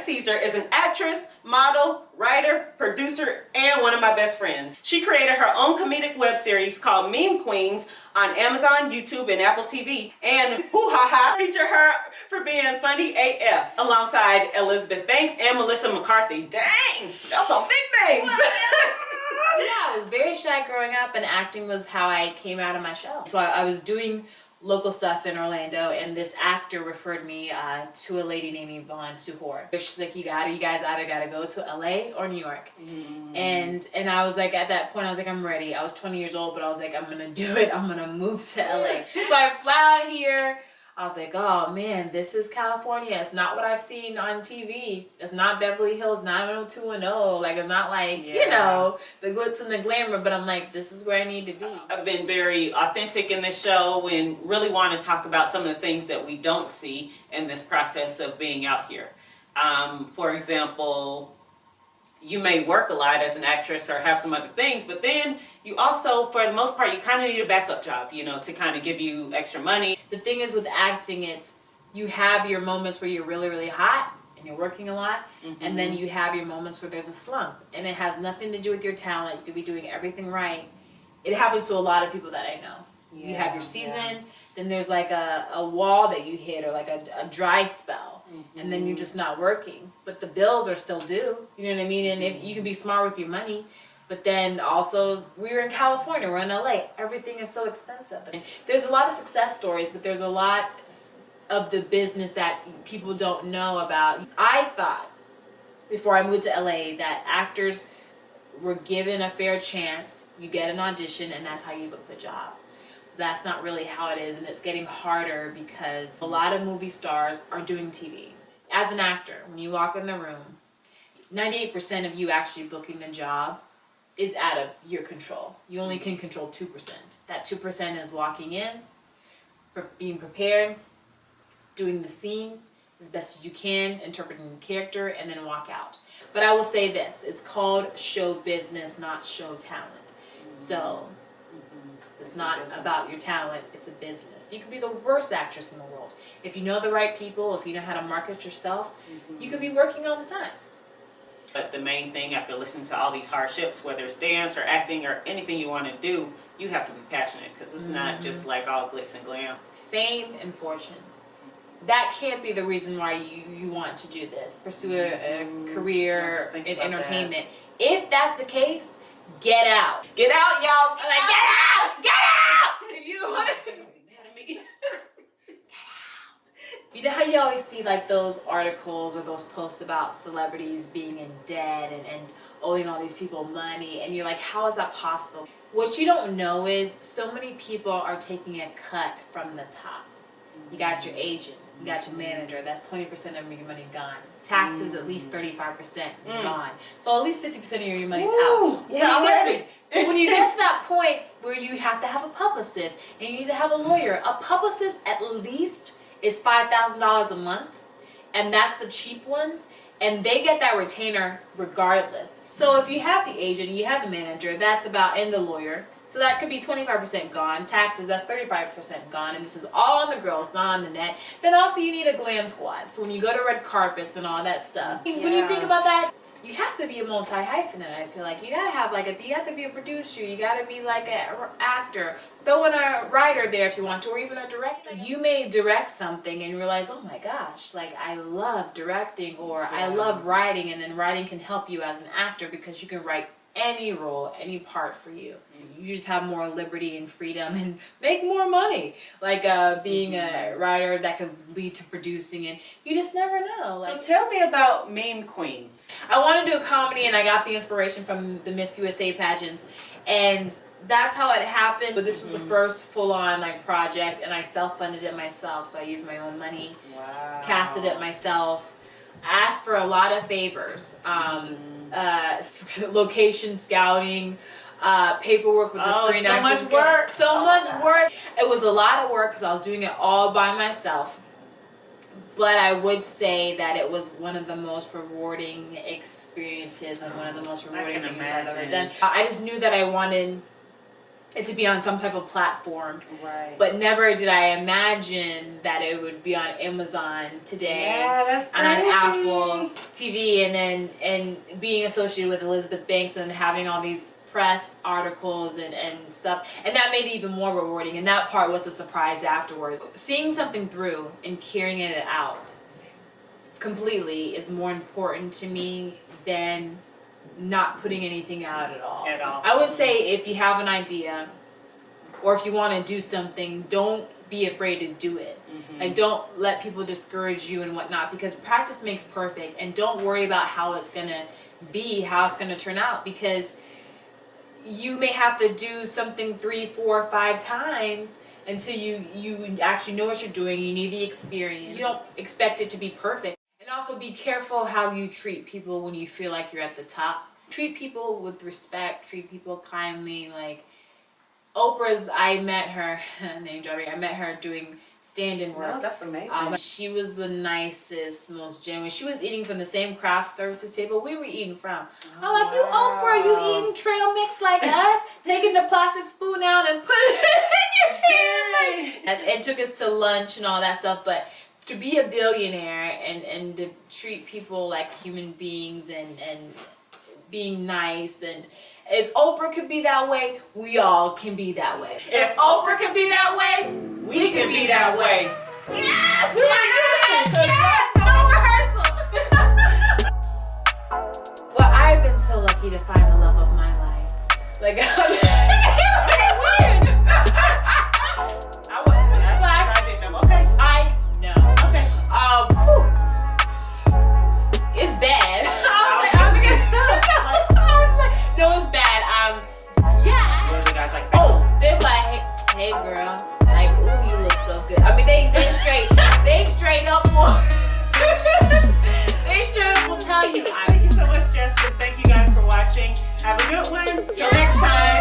Caesar is an actress, model, writer, producer, and one of my best friends. She created her own comedic web series called Meme Queens on Amazon, YouTube, and Apple TV. And hoo-ha-ha feature her for being funny AF alongside Elizabeth Banks and Melissa McCarthy. Dang, that's some big names. Yeah, I was very shy growing up, and acting was how I came out of my shell. So I was doing local stuff in Orlando, and this actor referred me to a lady named Yvonne Suhor. She's like, you guys either gotta go to LA or New York. And I was like, at that point, I was like, I'm ready. I was 20 years old, but I was like, I'm gonna do it. I'm gonna move to LA. So I fly out here. I was like, oh man, this is California. It's not what I've seen on TV. It's not Beverly Hills 90210. Like, it's not like, you know, the glitz and the glamour, but I'm like, this is where I need to be. I've been very authentic in this show and really want to talk about some of the things that we don't see in this process of being out here. For example, you may work a lot as an actress or have some other things, but then you also, for the most part, you kind of need a backup job, you know, to kind of give you extra money. The thing is with acting, it's you have your moments where you're really, really hot and you're working a lot, and then you have your moments where there's a slump, and it has nothing to do with your talent. You could be doing everything right. It happens to a lot of people that I know. You have your season, then there's like a wall that you hit, or like a dry spell. And then you're just not working, but the bills are still due. You know what I mean? And if you can be smart with your money, but then also we're in California, we're in LA. Everything is so expensive. And there's a lot of success stories, but there's a lot of the business that people don't know about. I thought before I moved to LA that actors were given a fair chance. You get an audition, and that's how you book the job. That's not really how it is, and it's getting harder because a lot of movie stars are doing TV. As an actor, when you walk in the room, 98% of you actually booking the job is out of your control. You only can control 2%. That 2% is walking in, being prepared, doing the scene as best as you can, interpreting the character, and then walk out. But I will say this, it's called show business, not show talent. So it's not about your talent, it's a business. You could be the worst actress in the world. If you know the right people, if you know how to market yourself, you could be working all the time. But the main thing, after listening to all these hardships, whether it's dance or acting or anything you want to do, you have to be passionate, because it's not just like all glitz and glam. Fame and fortune. That can't be the reason why you want to do this. Pursue a career in entertainment. If that's the case, get out. Get out, y'all. Like, get out! Get out! If you don't want to... You know how you always see like those articles or those posts about celebrities being in debt and owing all these people money, and you're like, how is that possible? What you don't know is so many people are taking a cut from the top. You got your agent, you got your manager, that's 20% of your money gone. Taxes, at least 35% gone. So at least 50% of your money's out. When you get to that point where you have to have a publicist and you need to have a lawyer, a publicist at least is $5,000 a month, and that's the cheap ones, and they get that retainer regardless. So if you have the agent, you have the manager, that's about, and the lawyer, so that could be 25% gone. Taxes, that's 35% gone, and this is all on the girls, not on the net. Then also you need a glam squad, so when you go to red carpets and all that stuff. When you think about that, you have to be a multi-hyphenate, I feel like. You gotta have like you have to be a producer, you gotta be like an actor. Throw in a writer there if you want to, or even a director. You may direct something and realize, oh my gosh, like I love directing, or I love writing, and then writing can help you as an actor because you can write any role, any part for you. You just have more liberty and freedom and make more money. Like being a writer, that could lead to producing, and you just never know. Like, so tell me about Meme Queens. I want to do a comedy, and I got the inspiration from the Miss USA pageants, and that's how it happened. But this was the first full-on like project, and I self-funded it myself, so I used my own money, casted it myself, asked for a lot of favors, location scouting, paperwork with the Screen Actors Guild. So much work. It was a lot of work because I was doing it all by myself. But I would say that it was one of the most rewarding experiences and one of the most rewarding things I've ever done. I just knew that I wanted and to be on some type of platform. Right. But never did I imagine that it would be on Amazon today. Yeah, that's crazy. And on Apple TV, and being associated with Elizabeth Banks and having all these press articles and stuff. And that made it even more rewarding. And that part was a surprise afterwards. Seeing something through and carrying it out completely is more important to me than not putting anything out at all. I would say if you have an idea or if you want to do something, don't be afraid to do it. Like, don't let people discourage you and whatnot, because practice makes perfect. And don't worry about how it's gonna be, how it's gonna turn out, because you may have to do something 3, 4, 5 times until you actually know what you're doing. You need the experience. You don't expect it to be perfect. And also be careful how you treat people when you feel like you're at the top. Treat people with respect, treat people kindly. Like Oprah's, I met her, name dropping, I met her doing stand-in work. Oh, that's amazing. She was the nicest, most genuine. She was eating from the same craft services table we were eating from. I'm like, you Oprah, you eating trail mix like us? Taking the plastic spoon out and put it in your hand. Like, and took us to lunch and all that stuff. But to be a billionaire and to treat people like human beings and being nice, and if Oprah could be that way, we all can be that way. If Oprah can be that way, we can be that way. Yes, we are unison. Yes, well, I've been so lucky to find the love of my life. Like, it's bad. No, it's bad. Yeah. What are the guys like? Oh, they're like, hey girl, like, ooh, you look so good. I mean, they straight up will, they straight up will tell you. Thank you so much, Jessica. Thank you guys for watching. Have a good one. Till next time.